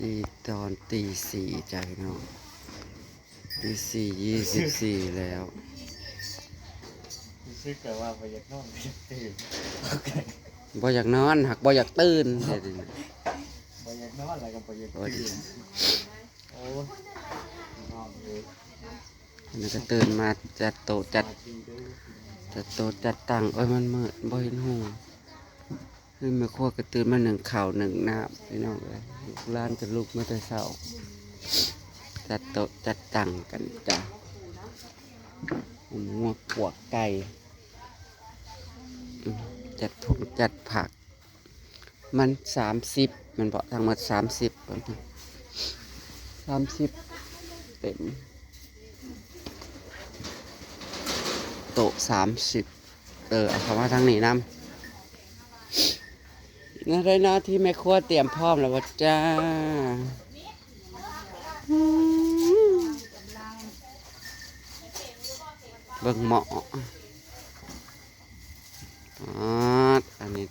ดีตอนตี 4จ้ะพี่น้องตี 4:24แล้วรู้สึกแต่ว่าบ่อยากนอนบ่อยากตื่นบ่อยากนอนหักบ่อยากตื่นเดี๋ยวนี้ บ่อยากนอนแล้วก็บ่อยากตื่นโอ้ยนอนเลย นี่ก็ตื่นมาจัดโต๊ะจัด ทีเด้อ จัดตั้งโอ้ยมันมืดบ่เห็นหูขึ้นมาครัวก็ตื่นมาหนึ่งข้าวหนึ่งน้ำพี่น้องเลยลูกหลานกับลูกมาแต่เช้าจัดโต๊ะจัดตั้งกันจ้ะหัวปวกไก่จัดถุงจัดผักมัน30มันบอกทั้งหมด30เต็มโต๊ะ30เอาคำว่าทั้งนี้นำนั่นเลยนะที่แม่ครัวเตรียมพร้อมแล้ววะจ้าเบิ่งหม้ออันนี้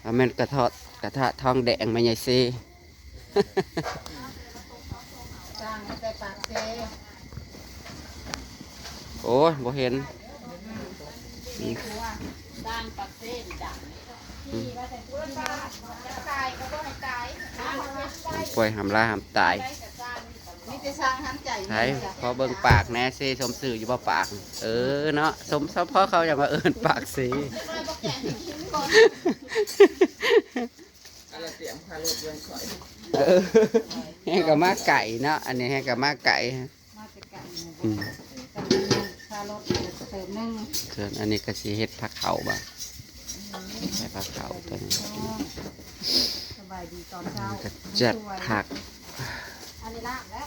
เอาแม่นกระทะทองแดงมาใหญ่ซี จ้างแต่ปากเซ โอ้ยบ่เห็น จ้างปากเซจ้างที่ว่าแต่พูดว่าจะตายก็บ่ให้ตายจ้างไม่ได้ ป่วยหำลาหำตาย มีแต่สร้างหันใจ ใช่พอเบิ่งปากแน่เซสมสื่ออยู่บ่ปาก เนาะสมพ่อเขาอย่างว่าปากซี เราเตรียมคารถเงินข่อย ให้กับมาไก่เนาะอันนี้ให้กับมาไก่ มาแต่ไก่ อืม คารถเติมนึง ส่วนอันนี้ก็สิเฮ็ดผักเขาบ่ใส่ผักเขาตัวนี้ สบายดีตอนเช้า ก็จัดผัก อันนี้ล่างแล้ว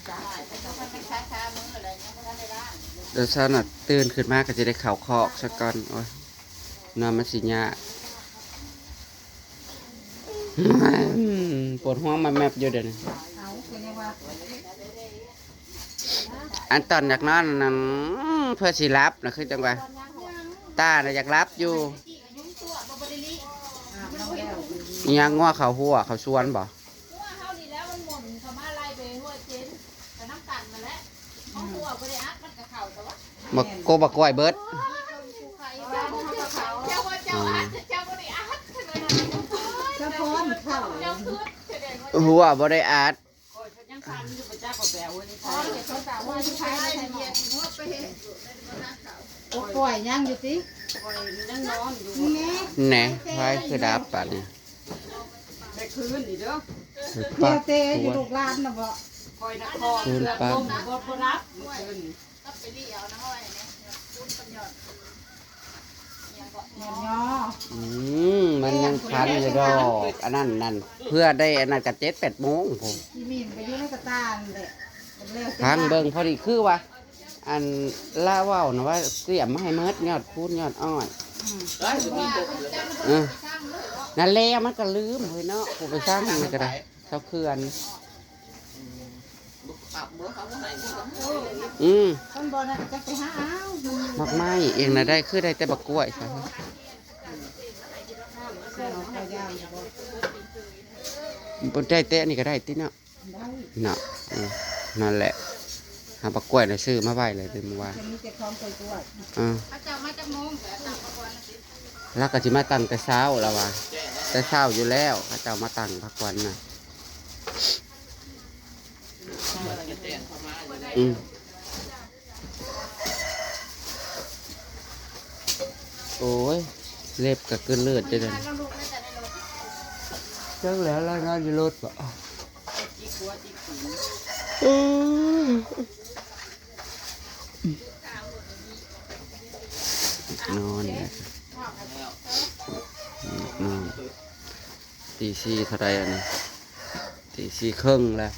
จ้าไปต้องไปช้าๆมื้ออะไรเนี่ยบ่ทันได้ล่าง เดี๋ยวเช้าน่ะตื่นขึ้นมาก็จะได้ข้าวคอกซะก่อนโอ้ยนอนมันสิยากปวดหัวมาแมบอยู่เดี๋ยวนี้ เอาคือยังว่า อันตอนอยากนอนนั้นเพื่อสิรับนะคือจังหวะตาน่ะอยากรับอยู่ น้องแก้ว อิหยังงัวเขาหัวเขาชวนบ่ ว่าเขาดีแล้วมันหมุนเขามาไล่ไปหัวเจนกับน้ำกันมาแล้วเขาหัวบริอัดมันกับเข่าแต่ว่า บักกล้วยเบิด ใครเจ้าเขาเจ้าว่าเจ้าอัดเจ้าบริอัดใช่ไหมนะ เจ้าพร้อมเข้า เจ้าคืดแสดงว่า หัวบ่ได้อาด ยังคันอยู่ประจักษ์กับแปลวันนี้ อ๋อเดี๋ยวเขาสาวว่าที่ใครไล่เบียดหัวไปเห็น โอ้ปล่อยยังอยู่สิ นั่งนอนอยู่ นี่ แหน่ไฟคือดับป่านนี้ ได้คืนอีกเด้อ ปั เตี้ย ก เตะอ ตั ยู่ ว ลูกหลานนะบ่ คอยนคร คืนปัก บ่รับคืน ก็ไปเลี้ยวนะห้อยเนี่ยคุ้นกำยอดยังก็ แม่นย่อ มันยังคันอยู่ดอกอันนั้นนั่นเพื่อได้อันนั้นก็7-8 โมงผม ที่มีนไปอยู่ในกระตานแหละแล้ว ทางเบิ่งพอดีคือว่า อันล่าเว้านะว่าเตรียมมาให้เมิดยอดพูนยอดอ้อยนั่นแหละมันก็ลืมเฮ้ยเนาะกูไปสร้างมันก็ได้เจ้าเขื่อนต้นบ่น่ะจะไปหาเอา มักไม้เองนะได้คือได้แต่บักกล้วยใช่ไหม เสียเอาไปย่างบ่ บนได้แต่อันนี้ก็ได้ติเนาะ ได้ เนาะนั่นแหละหาบักกล้วยน่ะซื้อมาไว้เลยเดือนเมื่อวาน จะมีแต่ของตัวตัว พระเจ้ามาจากโมงแต่ตามประวันสิ แล้วก็สิมาตั้งแต่เช้าแล้วว่ะแต่เช้าอยู่แล้วเขาเจ้ามาตั้งพักวันน่ะโอ้ยเล็บก็เกินเลือดได้เลย แล้วลูกน่าจะได้รถ จังแล้วแล้วนอนอยู่รถบ่นอนเนี่ยนอนตี 4เท่าไรอันนี้ตี 4 ครึ่งแล้ว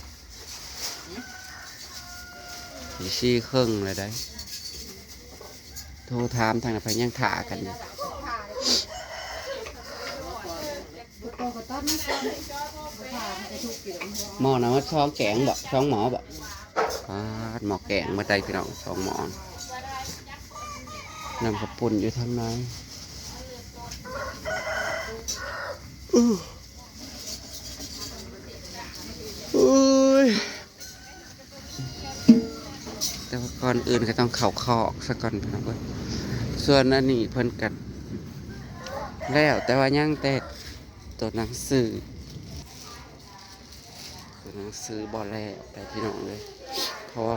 ตี 4 ครึ่งเลยได้โทรถามทางไหนไปยังถ่ากันอยู่ ตัวก็ต้นนี่ต้นผ่ามันจะถูกเกี่ยว หม้อนะว่าช่องแกงบ่ช่องหมอบ่หมอแกงมาใจพี่น้อง2 หมอนนำข้าวปุ้นอยู่ทางใน ก่อนอื่นก็ต้องเข่าคอกซะก่อนพี่น้องเอ้ยส่วนอันนี้เพิ่นกันแล้วแต่ว่ายังแต่ตัวหนังสือบ่แล้วแต่พี่น้องเลยเพราะว่า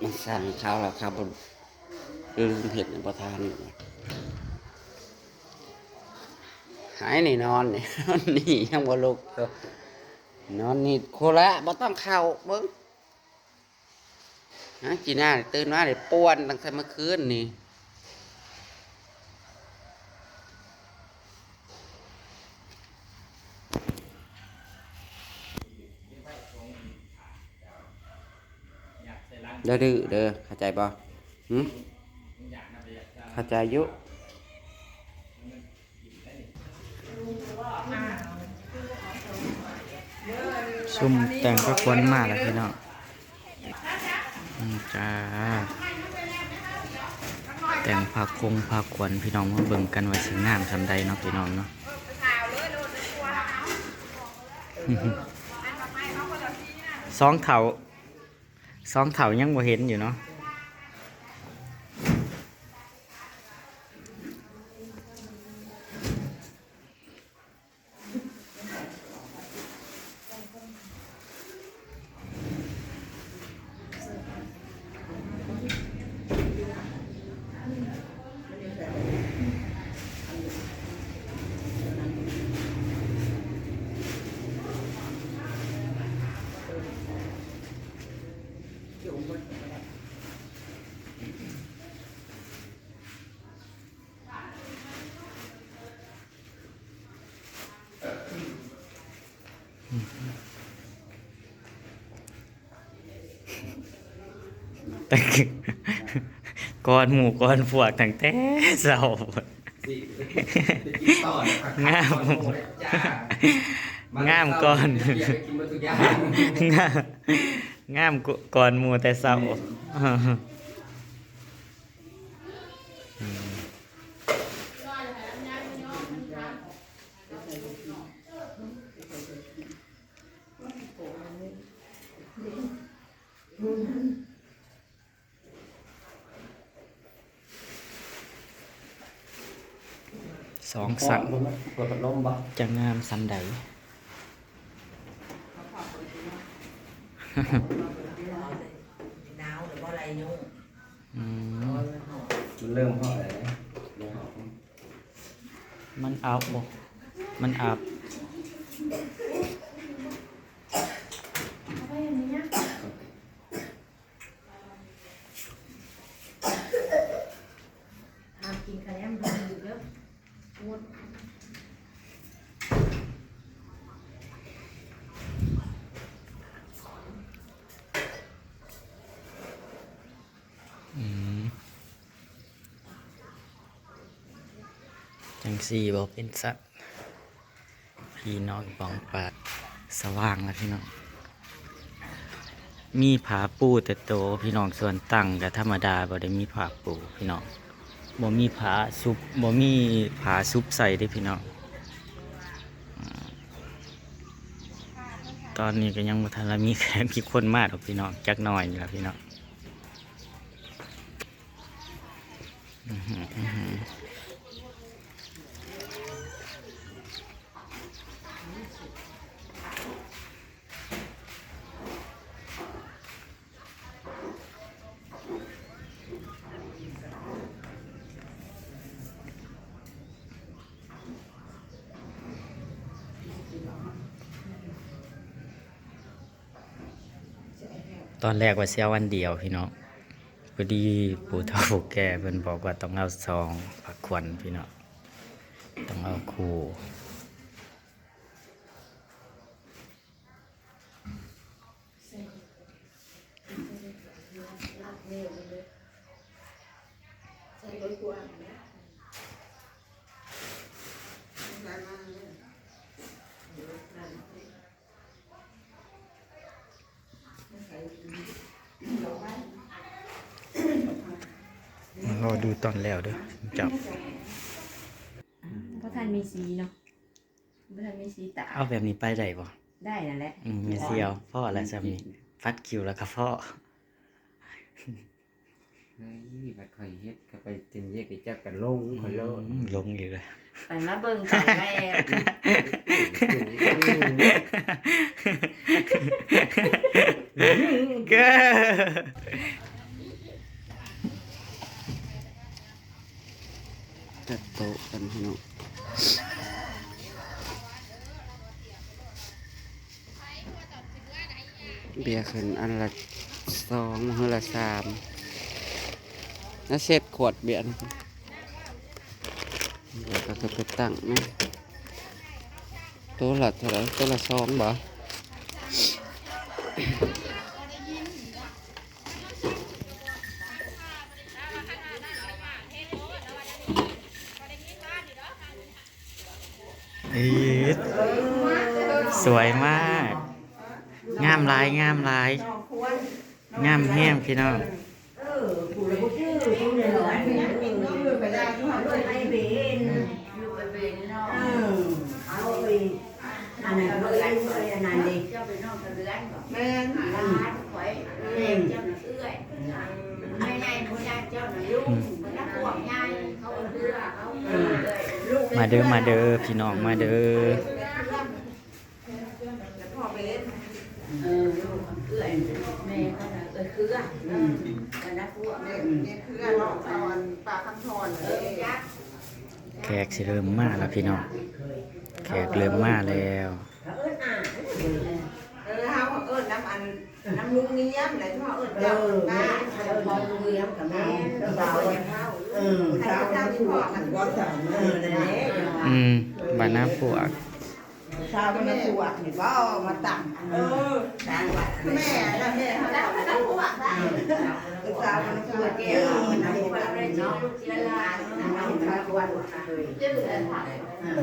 มันสั่นข้าวแล้วครับบ่ลืมเห็ดในประทานหายนี่นอนนี่ นอนนี่ยังบ่ลุกเด้อนอนนี่โคละบ่ต้องเข้าเบิ่งฮะจีน่าตื่นมาได้ป่วนตั้งแต่เมื่อคืนนี่เด้อดื้อเด้อเข้าใจบ่หึเข้าใจอยู่ ซุ่มแต่งก็ควรมากแล้วพี่น้องจ้าแต่งผักคงผักขวัญพี่น้องมาเบิ่งกันว่าสิงามสำใดเนาะพี่น้องเนาะ สองเถายังบ่เห็นอยู่เนาะแต่ก้อนหมูก้อนพวกตั้งแต่เช้างามงามก่อนงามก่อนหมูแต่เช้าสองสั่งจะงามสันใด หนาวหรือว่าอะไรยุ่ง มันเริ่มเพราะอะไรมันอัพบ่มันอัพกินขยำดองอยู่เยอะปวด จังสี่บอกเป็นสัตว์พี่น้องบองปากสว่างแล้วพี่น้องมีผาปูแต่โตพี่น้องส่วนตั้งกับธรรมดาบ่ได้มีผาปูพี่น้องบ่มีผาซุปบ่มีผาซุปใส่ได้พี่น้องตอนนี้ก็ยังบ่ทันละมีแขกมีคนมากหรอกพี่น้องจักหน่อยนี่ล่ะพี่น้องตอนแรกว่าเสียวันเดียวพี่น้องพอดีปู่เฒ่าปู่แก่เพิ่นบอกว่าต้องเอาซองผักขวัญพี่น้องต้องเอาคู่รอดูตอนแล้วเด้อจับ เพราะท่านมีสีเนาะเพราะท่านมีสีตา เอาแบบนี้ไปได้บ่ ได้นั่นแหละ ไม่เสียวพ่ออะไรซ้ำนี่ฟัดคิวแล้วก็พ่อ เฮ้ยบัดข่อยเฮ็ดก็ไปเต็มเยกกับเจ้ากันลงข่อยโลด ลงอีกแล้ว ไปมาเบิ่งกันแล้ว ก็ จัดโต๊ะกันพี่น้องเบียร์ขึ้นอันละ2มื้อละ3แล้วเสร็จขวดเบียร์นะเดี๋ยวก็จะไปตั้งนะตัวละเท่าไหร่ตัวละ2บ่อีดสวยมาก งามหลายงามหลาย งามแห้งพี่น้อง อันนั้นก็เลยอันนั้นดิ เจ้าไปนอกกระเรือนก่อน แม่น ร้านข่อยเลี้ยงเจ้าหน้าเอื้อยไม่ใหญ่ผู้ใหญ่เจ้าหน้าลุงมันนักพวกใหญ่เขาเอื้อเขาเอื้อยลูก มาเด้อมาเด้อพี่น้องมาเด้อ พ่อไปเล่น ลูกเอื้อยแม่เขาน่ะเอื้อยเครือมันนักพวก เนี่ยคือน้องเอาอันปลาคำทอนเลย ยักษ์ แขกสิเริ่มมาแล้วพี่น้องแขกเริ่มมาแล้ว เฮาเอิ้นน้ำอันน้ำลุงเนี้ยมไหนพ่อเอิ้นเจ้าบ้าน พอลูกเลี้ยงกับแม่ สาวใครก็เจ้าที่พ่อกันบ่สาวนั่นแหละ บานน้าปวก ชาวมันปวดนี่บ่มาตั้งแม่แล้วแม่เขาแล้วมันปวดได้ชาวมันปวดแก่มันปวดอะไรเนาะ ลูกเจริญมันปวดชื่ออะไร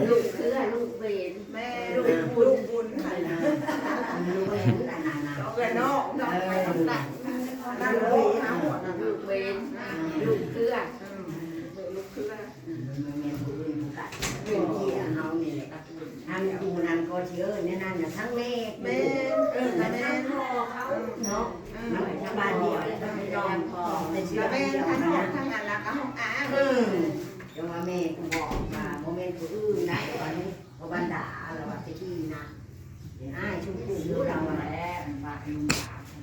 ลูกเครือลูกเบน แม่ลูกบุญหั่นน่ะ ลูกเบนนั่น เอาไปนอกไปตั้งนั่นเลยหาหมด ลูกเบนลูกเครือ ลูกคือ เป็นที่เฮานี่แหละทำกูนั่นก็เชื่อเนี่ยนั่นน่ะทั้งแม่ แม่แม่ ทั้งพ่อเขาเนาะชาวบ้านเดียวเลยต้องยอมพอแต่เชื่อ แม่ เดียว ทั้ง นะ ทั้งอันละก็ห้องอา จังว่าแม่กูบอกมาโมเมนต์กูอื้อนะวันนี้พอบันดาแล้วว่าที่นะอ้ายชุบกูรู้เราแล้วว่าลุง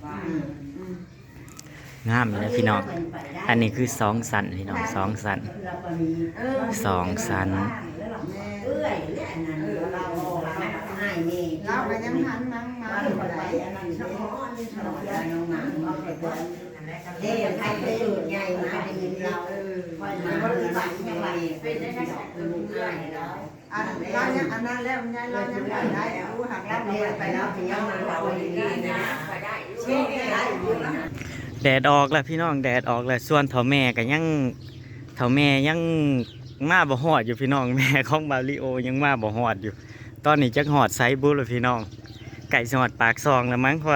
บ้าน งามเลยนะพี่น้องอันนี้คือ2 สันพี่น้อง2 สัน2 สัน เอ้ยเรื่องนั้นเราอ้ายแม่ เราไปยังหันนั่งมา ไปอันนั้นสมอนสมอนน้องหนังเอาไปเบิ่งเด้ใครไปดูใหญ่มาได้ยินเราคอยมาปฏิบัติยังไงเป็นได้ได้ลูกเอื้อยแล้ว อันเรายังอันนั้นแล้วยายเรายังไปได้รู้หักรับเรียนไปแล้วถึงยังมาเราอย่างนี้นะ ไปได้ เช่นได้อยู่นะ แดดออกแล้วพี่น้องแดดออกแล้วส่วนเฒ่าแม่ก็ยังเฒ่าแม่ยังมาบ่ฮอดอยู่พี่น้องแม่ของบาริโอยังมาบ่ฮอดอยู่ ตอนนี้จักฮอดไซบุแล้วพี่น้องไก่สอดปากซองแล้วมั้งเพราะ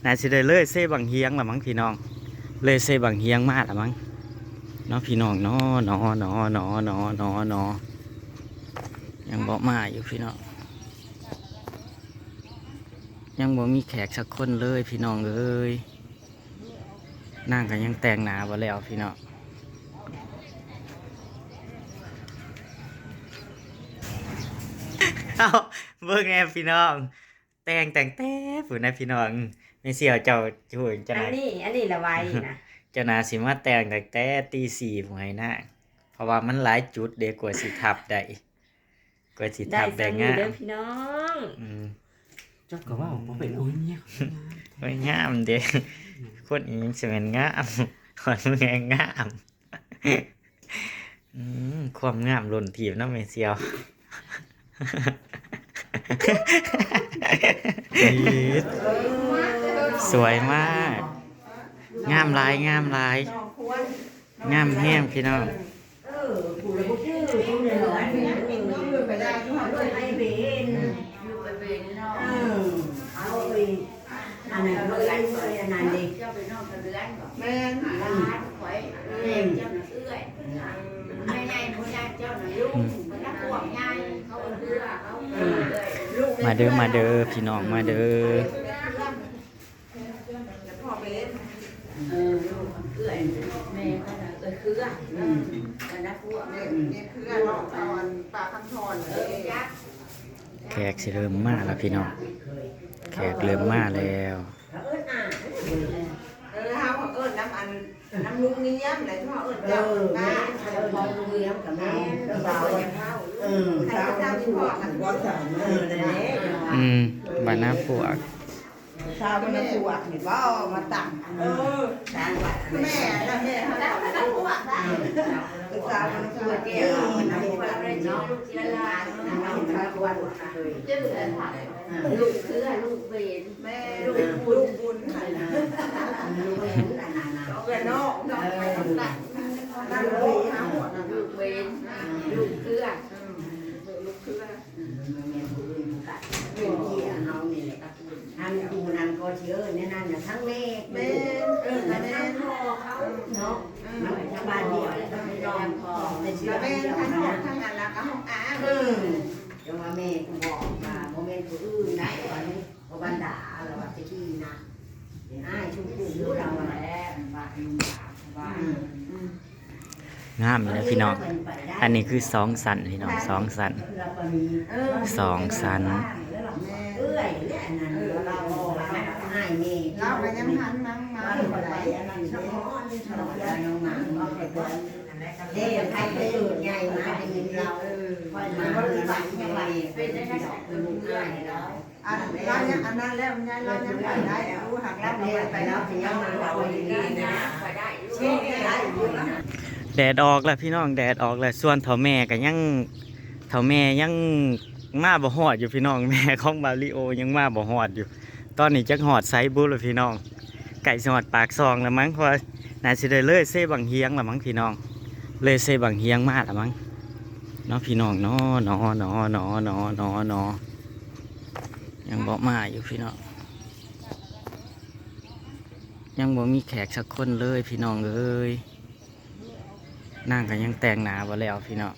น่าสิได้เลยเซบังเฮียงแล้วมั้งพี่น้องเลยเซบังเฮียงมาแล้วมั้งเนาะพี่น้องเนาะยังบ่มาอยู่พี่น้องยังบ่มีแขกสักคนเลยพี่น้องเอ้ยนั่งก็ยังแต่งหน้าบ่แล้วพี่น้องเอาเบิ่งแน่พี่น้องแต่งผู้นะพี่น้องไม่เสียวเจ้าช่วยเจ้า อัน นาย นี้ละไว้นะ เจ้านาสิมาแต่งตั้งแต่ตี 4ผมให้นะเพราะว่ามันหลายจุดเด็กกว่าสิทับได้กว่าสิทับได้งาม เด้อพี่น้อง เจ้าก็ว่าบ่เป็นโอ้ยเนี่ย โอ้ยงามเด็กคนอีกสิเป็นงามคนมึงแงงามความงามล้นทีบน้ำไม่เสียวสวยมาก งามหลายงามแห้งพี่น้อง กูเลยบ่ชื่อกูเลยหลาย ไปได้ทุกหันด้วย ไปเบนอยู่ไปเบนเนาะเอาไปอันนั้นก็เลยอันนั้นดิเจ้าไปนอกกระเรือนก่อน แม่น ร้านข่อยเลี้ยงเจ้าหน้าเอื้อยไม่ใหญ่ผู้ใหญ่เจ้าหน้าลุงมันนักพวกใหญ่เขาเอื้อเขาเอื้อยลูก มาเด้อพี่น้องมาเด้อ พ่อไปเล่น ลูก แม่ก็คือกันนะพวก เนี่ยคือน้องตอนปลาคำทอนเลย แขกสิเริ่มมาแล้วพี่น้องแขกเริ่มมาแล้ว เฮาเอิ้นน้ำลุงนี่ย้ำเลยที่ว่าเอิ้นจับมา พอเลี้ยงกับแม่ สาวยังเฮาใครจะทำที่พ่อกันบ่สั่ง นั่นแหละ บ้านน้าปวก ชาวมันสวดนี่บ่มาตั้งสร้างวัด แม่แล้วแม่เฮาก็สวดได้สาวมันสวดแก้วมันให้ฟังได้เนาะ ลูกที่ละลายน้องพระวันชื่อลูกคือลูกเบน แม่ลูกบุญให้นะ ลูกเบนนา เอาไปนอกไปทำได้นั่นเลยหาหัวนั่น ลูกเบนลูกคือ ลูกคือ แม่ผู้อื่นกัดเป็นที่เฮานี่แหละท่านครูนั้นก็เชื่อในนั้นทั้งแม่แม่ทั้งพ่อเขาเนาะมันเป็นชาวบ้านเดียวเลยไม่ยอมพอในเชื่อ แม่ แม่ ทั้ง ทั้ง หม นั้ ด น ทั้งอันละก็ห้องอา จังว่าแม่กูบอกว่าโมเมนต์ผู้อื่นได้ก่อนนี้พอบันดาเราว่าตะกี้นะอ้ายชุบปุ๊บรู้เราแล้วว่าง ามเลยพี่น้องอันนี้คือ2 สันพี่น้อง2 สัน2 สัน เอื้อยเนี่ยนั่นเราอ้ายแม่ เราไปยังหันนั่งมา ไปอันนั้นชอบนี่ชอบน้องหมาเอาไปเดินเด้ใครไปสูดใหญ่มาได้ยินเราค่อยมาปฏิบัติยังไงเป็นได้ดอกเป็นเอื้อยแล้ว เรายังอันนั้นแล้วมันยังเรายังไปได้รู้หักรับ เรี เรี ย ย น น ไป ไป แล้ แล้ว ว ถึงยังมาเราดีนะไปได้เชื่อได้อยู่นะ แดดออกแล้วพี่น้องแดดออกแล้วส่วนเฒ่าแม่ก็ยังเฒ่าแม่ยังมาบ่ฮอดอยู่พี่น้องแม่ของบาริโอยังมาบ่ฮอดอยู่ ตอนนี้จักฮอดไซบุแล้วพี่น้องไก่สิฮอดปากซองแล้วมั้งเพราะน่าสิได้เลยเซบังเฮียงแล้วมั้งพี่น้องเลยเซบังเฮียงมาแล้วมั้งเนาะพี่น้องเนาะยังบ่มาอยู่พี่น้องยังบ่มีแขกสักคนเลยพี่น้องเอ้ยนั่งก็ยังแต่งหน้าบ่แล้วพี่น้อง